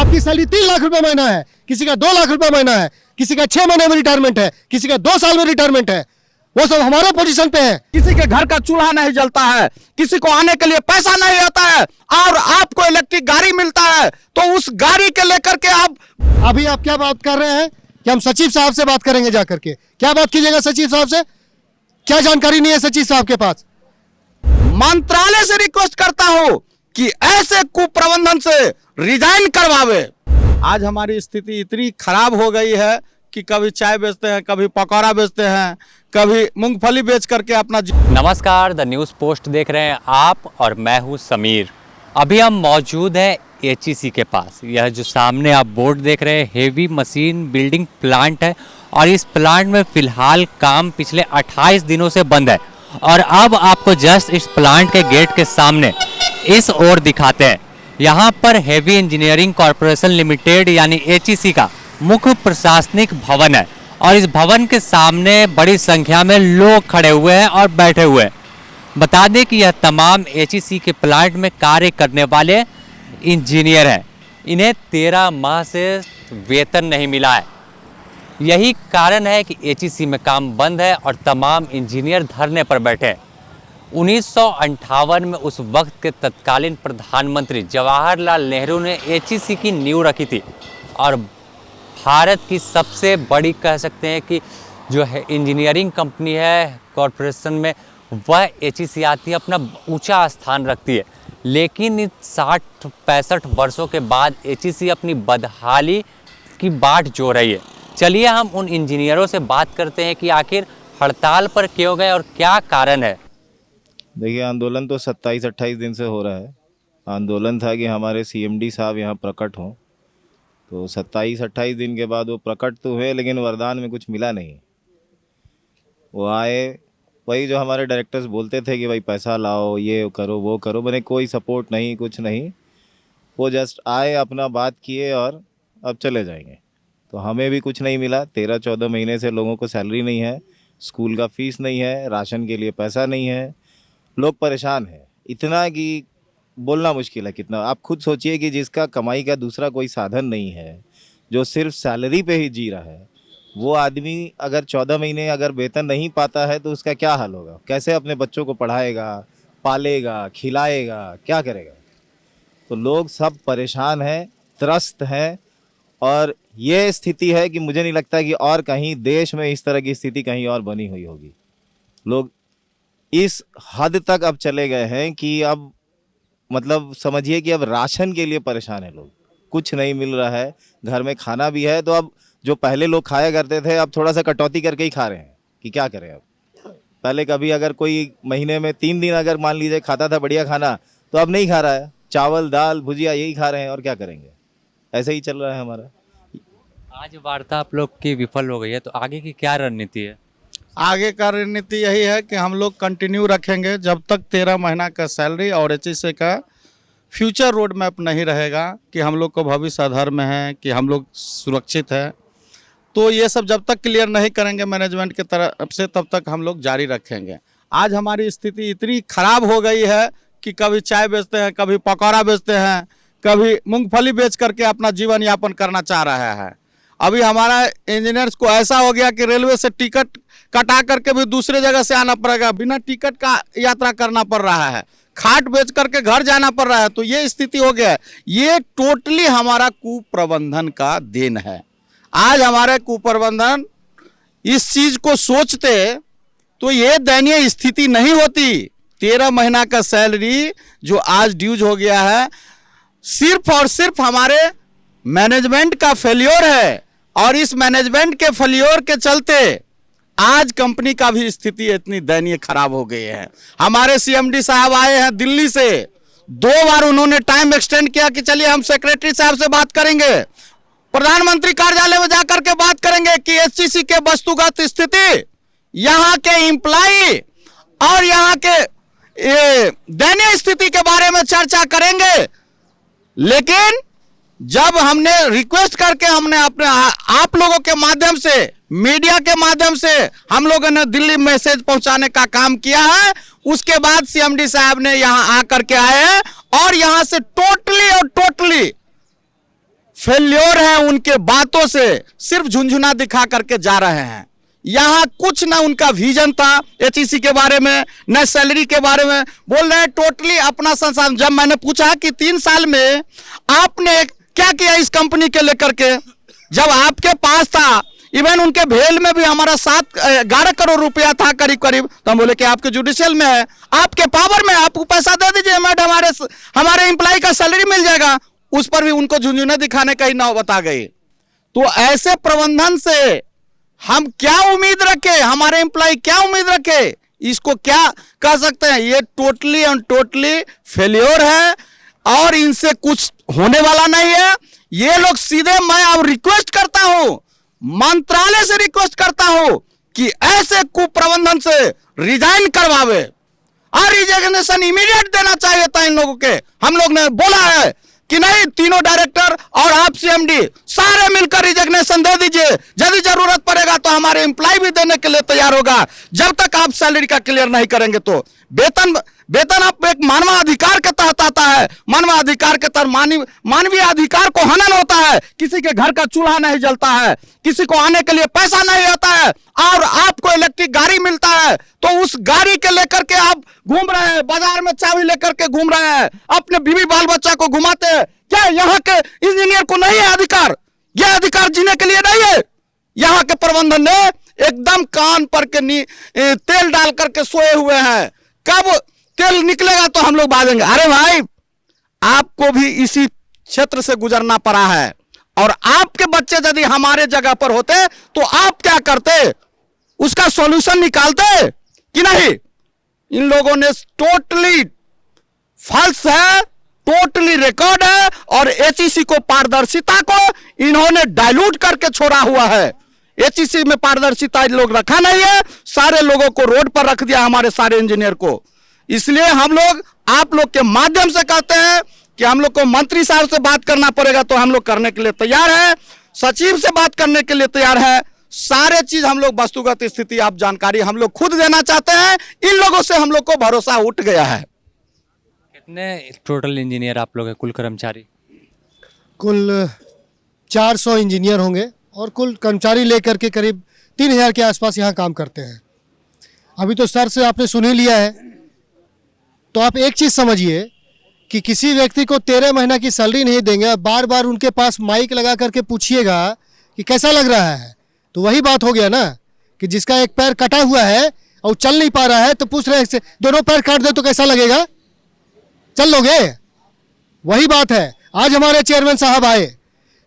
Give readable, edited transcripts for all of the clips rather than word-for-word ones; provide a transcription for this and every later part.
आपकी सैलरी 3 लाख रुपए महीना है, किसी का 2 लाख रुपए महीना है, किसी का 6 महीने में रिटायरमेंट है, किसी का 2 साल में रिटायरमेंट है, वो सब हमारे पोजीशन पे है। किसी के घर का चूल्हा नहीं जलता है, किसी को आने के लिए पैसा नहीं आता है, और आपको इलेक्ट्रिक गाड़ी मिलता है, तो उस गाड़ी के लेकर के आप अभी आप क्या बात कर रहे हैं कि हम सचिव साहब से बात करेंगे जाकर के? क्या बात कीजिएगा सचिव साहब से? क्या जानकारी नहीं है सचिव साहब के पास? मंत्रालय से रिक्वेस्ट करता हूं कि ऐसे कुप्रबंधन से रिजाइन करवावे। आज हमारी स्थिति इतनी खराब हो गई है कि कभी चाय बेचते हैं, कभी पकौड़ा बेचते हैं, कभी मूंगफली बेच करके अपना नमस्कार, द न्यूज़ पोस्ट देख रहे हैं आप और मैं हूं समीर। अभी हम मौजूद हैं एचईसी के पास। यह जो सामने आप बोर्ड देख रहे हैं हेवी मशीन बिल्डिंग प्लांट है, और इस प्लांट में फ़िलहाल काम पिछले 28 दिनों से बंद है। और अब आपको जस्ट इस प्लांट के गेट के सामने इस ओर दिखाते हैं। यहाँ पर हेवी इंजीनियरिंग कॉरपोरेशन लिमिटेड यानी एचईसी का मुख्य प्रशासनिक भवन है, और इस भवन के सामने बड़ी संख्या में लोग खड़े हुए हैं और बैठे हुए हैं। बता दें कि यह तमाम एचईसी के प्लांट में कार्य करने वाले इंजीनियर हैं। इन्हें 13 माह से वेतन नहीं मिला है। यही कारण है कि एचईसी में काम बंद है और तमाम इंजीनियर धरने पर बैठे हैं। 1958 में उस वक्त के तत्कालीन प्रधानमंत्री जवाहरलाल नेहरू ने एचईसी की नींव रखी थी, और भारत की सबसे बड़ी कह सकते हैं कि जो है इंजीनियरिंग कंपनी है कॉरपोरेशन में, वह एचईसी आती है, अपना ऊंचा स्थान रखती है। लेकिन इन 60-65 वर्षों के बाद एचईसी अपनी बदहाली की बाट जो रही है। चलिए हम उन इंजीनियरों से बात करते हैं कि आखिर हड़ताल पर क्यों गए और क्या कारण है। देखिए, आंदोलन तो 27-28 दिन से हो रहा है। आंदोलन था कि हमारे सीएमडी साहब यहाँ प्रकट हों, तो 27-28 दिन के बाद वो प्रकट तो हुए, लेकिन वरदान में कुछ मिला नहीं। वो आए, वही जो हमारे डायरेक्टर्स बोलते थे कि भाई पैसा लाओ, ये करो वो करो, मैंने कोई सपोर्ट नहीं, कुछ नहीं। वो जस्ट आए, अपना बात किए और अब चले जाएंगे। तो हमें भी कुछ नहीं मिला। 13-14 महीने से लोगों को सैलरी नहीं है, स्कूल का फीस नहीं है, राशन के लिए पैसा नहीं है, लोग परेशान हैं इतना कि बोलना मुश्किल है कितना। आप खुद सोचिए कि जिसका कमाई का दूसरा कोई साधन नहीं है, जो सिर्फ सैलरी पे ही जी रहा है, वो आदमी अगर 14 महीने अगर वेतन नहीं पाता है तो उसका क्या हाल होगा? कैसे अपने बच्चों को पढ़ाएगा, पालेगा, खिलाएगा, क्या करेगा? तो लोग सब परेशान हैं, त्रस्त हैं, और ये स्थिति है कि मुझे नहीं लगता कि और कहीं देश में इस तरह की स्थिति कहीं और बनी हुई होगी। लोग इस हद तक अब चले गए हैं कि अब मतलब समझिए कि अब राशन के लिए परेशान है लोग। कुछ नहीं मिल रहा है, घर में खाना भी है तो अब जो पहले लोग खाया करते थे अब थोड़ा सा कटौती करके ही खा रहे हैं कि क्या करें। अब पहले कभी अगर कोई महीने में 3 दिन अगर मान लीजिए खाता था बढ़िया खाना, तो अब नहीं खा रहा है, चावल दाल भुजिया यही खा रहे हैं, और क्या करेंगे? ऐसे ही चल रहा है हमारा। आज वार्ता आप लोग की विफल हो गई है, तो आगे की क्या रणनीति है? आगे का रणनीति यही है कि हम लोग कंटिन्यू रखेंगे जब तक 13 महीना का सैलरी और एचईसी का फ्यूचर रोड मैप नहीं रहेगा कि हम लोग को भविष्य आधार में है, कि हम लोग सुरक्षित है। तो ये सब जब तक क्लियर नहीं करेंगे मैनेजमेंट की तरफ से, तब तक हम लोग जारी रखेंगे। आज हमारी स्थिति इतनी खराब हो गई है कि कभी चाय बेचते हैं, कभी पकौड़ा बेचते हैं, कभी मूंगफली बेच करके अपना जीवन यापन करना चाह रहा है। अभी हमारा इंजीनियर्स को ऐसा हो गया कि रेलवे से टिकट कटा करके भी दूसरे जगह से आना पड़ेगा, बिना टिकट का यात्रा करना पड़ रहा है, खाट बेच करके घर जाना पड़ रहा है। तो ये स्थिति हो गया है। ये टोटली हमारा कुप्रबंधन का देन है। आज हमारे कुप्रबंधन इस चीज को सोचते तो ये दयनीय स्थिति नहीं होती। 13 महीना का सैलरी जो आज ड्यूज हो गया है, सिर्फ और सिर्फ हमारे मैनेजमेंट का फेल्योर है, और इस मैनेजमेंट के फेल्योर के चलते आज कंपनी का भी स्थिति इतनी दयनीय खराब हो गई है। हमारे सीएमडी साहब आए हैं दिल्ली से, 2 बार उन्होंने टाइम एक्सटेंड किया कि चलिए हम सेक्रेटरी साहब से बात करेंगे, प्रधानमंत्री कार्यालय में जाकर के बात करेंगे कि एचईसी के वस्तुगत स्थिति, यहाँ के एम्प्लॉय और यहाँ के दयनीय स्थिति के बारे में चर्चा करेंगे। लेकिन जब हमने रिक्वेस्ट करके हमने अपने आप लोगों के माध्यम से, मीडिया के माध्यम से हम लोगों ने दिल्ली मैसेज पहुंचाने का काम किया है, उसके बाद सीएमडी साहब ने यहां आकर के आए हैं और यहां से टोटली फेल्योर है उनके बातों से, सिर्फ झुंझुना दिखा करके जा रहे हैं। यहाँ कुछ ना उनका विजन था एचईसी के बारे में, न सैलरी के बारे में। बोल रहे हैं टोटली अपना संसाधन। जब मैंने पूछा कि 3 साल में आपने क्या किया इस कंपनी के लेकर के, जब आपके पास था, इवन उनके भेल में भी हमारा 11 करोड़ रुपया था करीब करीब, तो हम बोले कि आपके जुडिशियल में है, आपके पावर में, आपको पैसा दे दीजिए, मैडम हमारे एम्प्लॉय का सैलरी मिल जाएगा। उस पर भी उनको झुंझुने दिखाने का ही नौबत आ गई। तो ऐसे प्रबंधन से हम क्या उम्मीद रखें, हमारे एम्प्लॉय क्या उम्मीद रखे, इसको क्या कह सकते हैं? ये टोटली एंड टोटली फेल्योर है और इनसे कुछ होने वाला नहीं है। ये लोग सीधे, मैं अब रिक्वेस्ट करता हूं, मंत्रालय से रिक्वेस्ट करता हूं कि ऐसे कुप्रबंधन से रिजाइन करवावे और रिजिग्नेशन इमीडिएट देना चाहिए था इन लोगों के। हम लोग ने बोला है कि नहीं, तीनों डायरेक्टर और आप सीएमडी सारे मिलकर रिजिग्नेशन दे दीजिए, यदि जरूरत पड़ेगा तो हमारे एम्प्लॉय भी देने के लिए तैयार होगा, जब तक आप सैलरी का क्लियर नहीं करेंगे। तो वेतन आप एक मानवाधिकार के तहत आता है, मानवाधिकार के तहत मानवीय अधिकार को हनन होता है। किसी के घर का चूल्हा नहीं जलता है, किसी को आने के लिए पैसा नहीं आता है, और आपको इलेक्ट्रिक गाड़ी मिलता है तो उस गाड़ी के लेकर के आप घूम रहे हैं, बाजार में चाबी लेकर के घूम रहे हैं, अपने बीवी बाल बच्चा को घुमाते हैं। क्या यहाँ के इंजीनियर को नहीं है अधिकार? यह अधिकार जीने के लिए नहीं है। यहाँ के प्रबंधन ने एकदम कान पर के तेल डाल करके सोए हुए हैं। कब तेल निकलेगा तो हम लोग भागेंगे। अरे भाई, आपको भी इसी क्षेत्र से गुजरना पड़ा है, और आपके बच्चे यदि हमारे जगह पर होते तो आप क्या करते? उसका सॉल्यूशन निकालते कि नहीं? इन लोगों ने टोटली फॉल्स है, टोटली रिकॉर्ड है, और एचईसी को, पारदर्शिता को इन्होंने डाइल्यूट करके छोड़ा हुआ है। एचईसी में पारदर्शिता लोग रखा नहीं है, सारे लोगों को रोड पर रख दिया, हमारे सारे इंजीनियर को। इसलिए हम लोग आप लोग के माध्यम से कहते हैं कि हम लोग को मंत्री साहब से बात करना पड़ेगा तो हम लोग करने के लिए तैयार है, सचिव से बात करने के लिए तैयार है। सारे चीज हम लोग वस्तुगत स्थिति आप जानकारी हम लोग खुद देना चाहते हैं। इन लोगों से हम लोग को भरोसा उठ गया है। कितने टोटल इंजीनियर आप लोग हैं, कुल कर्मचारी? कुल 400 इंजीनियर होंगे और कुल कर्मचारी लेकर के करीब 3000 के आसपास यहाँ काम करते हैं। अभी तो सर से आपने सुन ही लिया है, तो आप एक चीज़ समझिए कि किसी व्यक्ति को 13 महीना की सैलरी नहीं देंगे, बार बार उनके पास माइक लगा करके पूछिएगा कि कैसा लग रहा है, तो वही बात हो गया ना कि जिसका एक पैर कटा हुआ है और चल नहीं पा रहा है तो पूछ रहे हैं दोनों पैर काट दे तो कैसा लगेगा, चल लोगे? वही बात है। आज हमारे चेयरमैन साहब आए,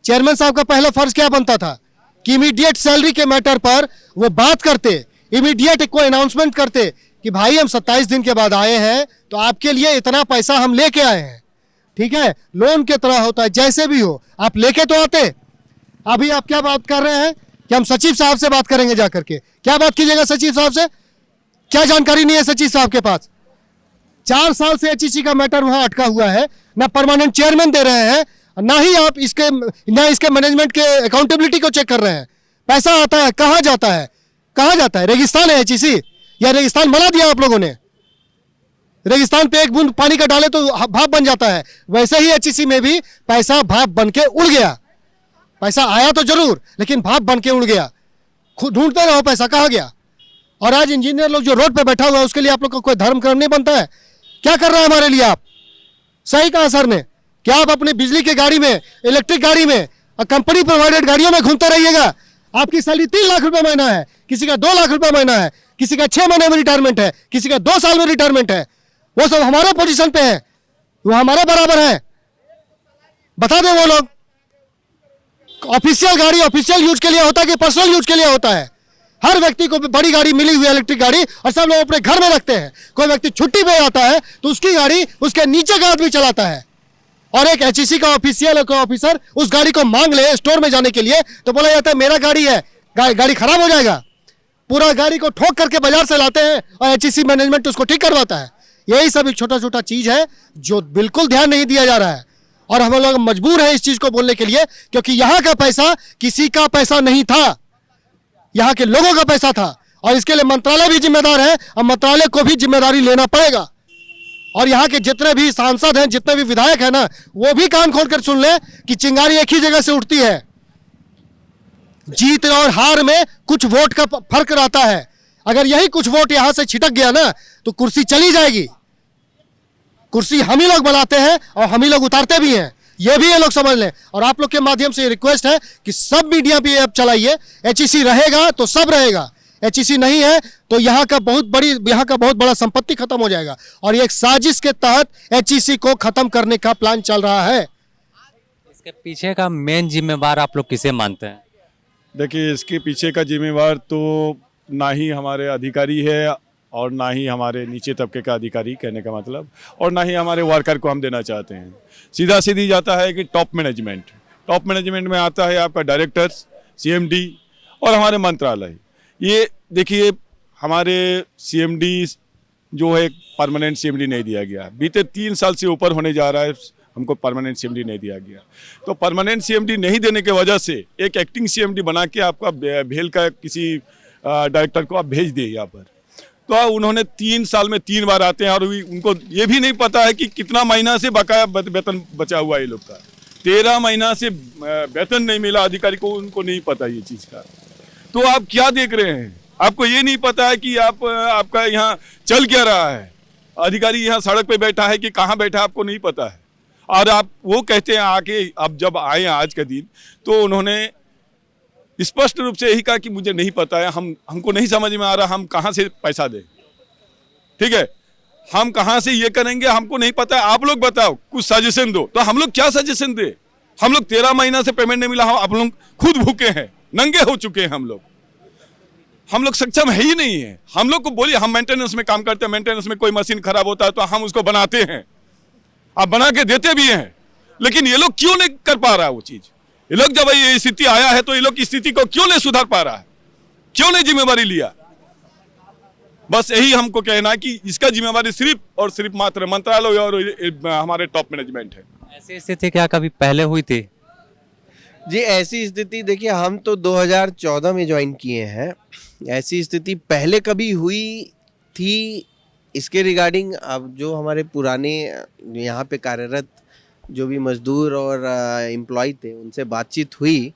चेयरमैन साहब का पहला फर्ज क्या बनता था कि इमीडिएट सैलरी के मैटर पर वो बात करते, इमीडिएट कोई अनाउंसमेंट करते कि भाई हम 27 दिन के बाद आए हैं तो आपके लिए इतना पैसा हम लेके आए हैं, ठीक है, लोन के तरह होता है, जैसे भी हो आप लेके तो आते। अभी आप क्या बात कर रहे हैं कि हम सचिव साहब से बात करेंगे जाकर के? क्या बात कीजिएगा सचिव साहब से? क्या जानकारी नहीं है सचिव साहब के पास? 4 साल से एचईसी का मैटर वहां अटका हुआ है, ना परमानेंट चेयरमैन दे रहे हैं, ना ही आप इसके मैनेजमेंट के अकाउंटेबिलिटी को चेक कर रहे हैं। पैसा आता है, कहाँ जाता है? कहाँ जाता है? रेगिस्तान है एचईसी, या रेगिस्तान बना दिया आप लोगों ने? रेगिस्तान पे एक बूंद पानी का डाले तो भाप बन जाता है, वैसे ही एचईसी में भी पैसा भाप बन के उड़ गया। पैसा आया तो जरूर, लेकिन भाप बन के उड़ गया। खुद ढूंढते रहो पैसा कहाँ गया। और आज इंजीनियर लोग जो रोड पे बैठा हुआ है उसके लिए आप लोग का कोई धर्म कर्म नहीं बनता है? क्या कर रहा है हमारे लिए आप? सही कहा सर ने, क्या आप अपनी बिजली की गाड़ी में, इलेक्ट्रिक गाड़ी में और कंपनी प्रोवाइडेड गाड़ियों में घूमते रहिएगा? आपकी सैलरी 3 लाख रुपए महीना है, किसी का 2 लाख रुपए महीना है, किसी का 6 महीने में रिटायरमेंट है, किसी का 2 साल में रिटायरमेंट है। वो सब हमारे पोजीशन पे है, वो हमारे बराबर है। बता दे वो लोग। ऑफिशियल गाड़ी ऑफिशियल यूज के लिए होता है कि पर्सनल यूज के लिए होता है? हर व्यक्ति को बड़ी गाड़ी मिली हुई है, इलेक्ट्रिक गाड़ी, और सब लोग अपने घर में रखते हैं। कोई व्यक्ति छुट्टी पे आता है तो उसकी गाड़ी उसके नीचे का आदमी चलाता है, और एक एचईसी का ऑफिशियल ऑफिसर उस गाड़ी को मांग ले स्टोर में जाने के लिए तो बोला जाता है मेरा गाड़ी है, गाड़ी खराब हो जाएगा। पूरा गाड़ी को ठोक करके बाजार से लाते हैं और एचईसी मैनेजमेंट उसको ठीक करवाता है। यही सब एक छोटा छोटा चीज है जो बिल्कुल ध्यान नहीं दिया जा रहा है, और हम लोग मजबूर हैं इस चीज को बोलने के लिए, क्योंकि यहाँ का पैसा किसी का पैसा नहीं था, यहाँ के लोगों का पैसा था, और इसके लिए मंत्रालय भी जिम्मेदार है और मंत्रालय को भी जिम्मेदारी लेना पड़ेगा। और यहाँ के जितने भी सांसद हैं, जितने भी विधायक हैं ना, वो भी कान खोल कर सुन ले कि चिंगारी एक ही जगह से उठती है। जीत और हार में कुछ वोट का फर्क रहता है। अगर यही कुछ वोट यहां से छिटक गया ना तो कुर्सी चली जाएगी। कुर्सी हम ही लोग बनाते हैं और हम ही लोग उतारते भी हैं, ये भी ये लोग समझ लें। और आप लोग के माध्यम से रिक्वेस्ट है कि सब मीडिया पे अब चलाइए। एचईसी रहेगा तो सब रहेगा, एचईसी नहीं है तो यहाँ का बहुत बड़ा संपत्ति खत्म हो जाएगा। और ये एक साजिश के तहत एचईसी को खत्म करने का प्लान चल रहा है। इसके पीछे का मेन जिम्मेवार आप लोग किसे मानते हैं? देखिए, इसके पीछे का जिम्मेवार तो ना ही हमारे अधिकारी है और ना ही हमारे नीचे तबके का अधिकारी, कहने का मतलब, और ना ही हमारे वर्कर को हम देना चाहते हैं। सीधा सीधी जाता है कि टॉप मैनेजमेंट में आता है आपका डायरेक्टर्स, सीएमडी और हमारे मंत्रालय। ये देखिए, हमारे सीएमडी जो है परमानेंट सीएमडी नहीं दिया गया, बीते 3 साल से ऊपर होने जा रहा है, हमको परमानेंट सीएमडी नहीं दिया गया। तो परमानेंट सीएमडी नहीं देने के वजह से एक एक्टिंग सीएमडी बना के आपका भेल का किसी डायरेक्टर को आप भेज दिए यहाँ पर। तो उन्होंने 3 साल में 3 बार आते हैं और उनको ये भी नहीं पता है कि कितना महीना से बकाया वेतन बचा हुआ है ये लोग का। 13 महीना से वेतन नहीं मिला अधिकारी को, उनको नहीं पता ये चीज़ का। तो आप क्या देख रहे हैं? आपको ये नहीं पता है कि आपका यहाँ चल क्या रहा है। अधिकारी यहाँ सड़क पे बैठा है कि कहाँ बैठा है आपको नहीं पता है। और आप वो कहते हैं आके, अब जब आए आज का दिन, तो उन्होंने स्पष्ट रूप से यही कहा कि मुझे नहीं पता है, हमको नहीं समझ में आ रहा, हम कहाँ से पैसा दें, ठीक है, हम कहाँ से ये करेंगे, हमको नहीं पता है, आप लोग बताओ, कुछ सजेशन दो। तो हम लोग क्या सजेशन दे? हम लोग 13 महीना से पेमेंट नहीं मिला, आप लोग खुद भूखे हैं, नंगे हो चुके हैं। हम लोग सक्षम है ही नहीं है। हम लोग को बोलिए, हम मेंटेनेंस में काम करते हैं, मेंटेनेंस में कोई मशीन खराब होता है तो हम उसको बनाते हैं, आप बना के देते भी हैं, लेकिन ये लोग क्यों नहीं कर पा रहा है वो चीज? ये लोग जब ये स्थिति आया है तो ये लोग की स्थिति को क्यों नहीं सुधार पा रहा है? क्यों नहीं जिम्मेवारी लिया? बस यही हमको कहना है कि इसका जिम्मेवारी सिर्फ और सिर्फ मात्र मंत्रालय और हमारे टॉप मैनेजमेंट है। ऐसी स्थिति क्या कभी पहले हुई थी? जी, ऐसी स्थिति देखिए, हम तो 2014 में ज्वाइन किए हैं। ऐसी स्थिति पहले कभी हुई थी इसके रिगार्डिंग अब जो हमारे पुराने यहाँ पे कार्यरत जो भी मजदूर और एम्प्लॉय थे उनसे बातचीत हुई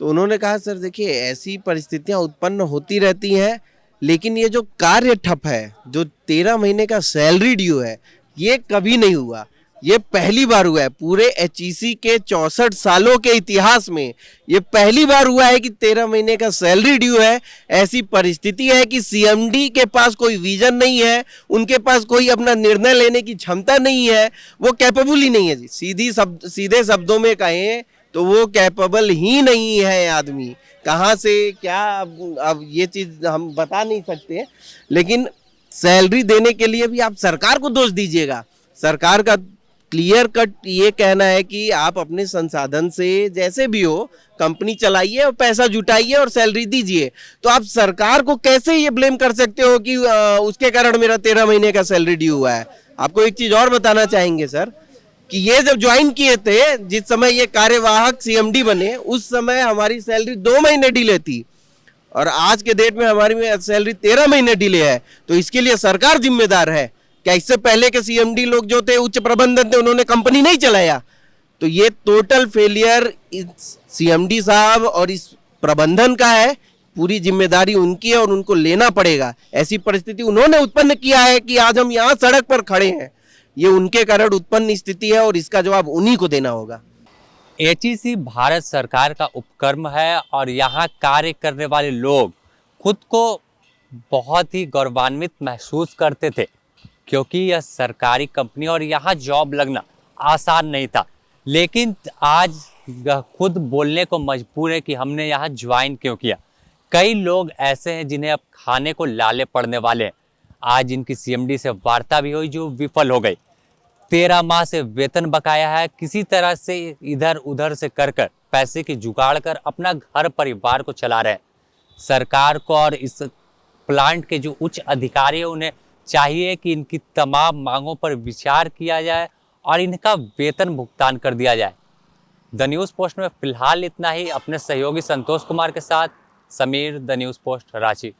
तो उन्होंने कहा, सर देखिए, ऐसी परिस्थितियाँ उत्पन्न होती रहती हैं, लेकिन ये जो कार्य ठप है, जो 13 महीने का सैलरी ड्यू है, ये कभी नहीं हुआ। ये पहली बार हुआ है पूरे एचईसी के 64 सालों के इतिहास में, ये पहली बार हुआ है कि 13 महीने का सैलरी ड्यू है। ऐसी परिस्थिति है कि सीएमडी के पास कोई विजन नहीं है, उनके पास कोई अपना निर्णय लेने की क्षमता नहीं है, वो कैपेबल ही नहीं है जी। सीधे शब्दों में कहें तो वो कैपेबल ही नहीं है आदमी। कहाँ से क्या, अब ये चीज़ हम बता नहीं सकते, लेकिन सैलरी देने के लिए भी आप सरकार को दोष दीजिएगा। सरकार का क्लियर कट ये कहना है कि आप अपने संसाधन से जैसे भी हो कंपनी चलाइए और पैसा जुटाइए और सैलरी दीजिए। तो आप सरकार को कैसे ये ब्लेम कर सकते हो कि उसके कारण मेरा 13 महीने का सैलरी ड्यू हुआ है? आपको एक चीज़ और बताना चाहेंगे सर कि ये जब ज्वाइन किए थे, जिस समय ये कार्यवाहक सीएमडी बने, उस समय हमारी सैलरी 2 महीने डिले थी और आज के डेट में हमारी सैलरी 13 महीने डिले है। तो इसके लिए सरकार जिम्मेदार है क्या? इससे पहले के सीएमडी लोग जो थे, उच्च प्रबंधन थे, उन्होंने कंपनी नहीं चलाया? तो ये टोटल फेलियर इस सीएमडी साहब और इस प्रबंधन का है। पूरी जिम्मेदारी उनकी है और उनको लेना पड़ेगा। ऐसी परिस्थिति उन्होंने उत्पन्न किया है कि आज हम यहाँ सड़क पर खड़े हैं, ये उनके कारण उत्पन्न स्थिति है और इसका जवाब उन्हीं को देना होगा। एचईसी भारत सरकार का उपक्रम है और यहाँ कार्य करने वाले लोग खुद को बहुत ही गौरवान्वित महसूस करते थे, क्योंकि यह सरकारी कंपनी और यहाँ जॉब लगना आसान नहीं था। लेकिन आज खुद बोलने को मजबूर है कि हमने यहाँ ज्वाइन क्यों किया। कई लोग ऐसे हैं जिन्हें अब खाने को लाले पड़ने वाले हैं। आज इनकी सीएमडी से वार्ता भी हुई जो विफल हो गई। 13 माह से वेतन बकाया है, किसी तरह से इधर उधर से कर पैसे की जुगाड़ कर अपना घर परिवार को चला रहे हैं। सरकार को और इस प्लांट के जो उच्च अधिकारी हैं उन्हें चाहिए कि इनकी तमाम मांगों पर विचार किया जाए और इनका वेतन भुगतान कर दिया जाए। द न्यूज़ पोस्ट में फिलहाल इतना ही। अपने सहयोगी संतोष कुमार के साथ Sameer, the news post, Ranchi.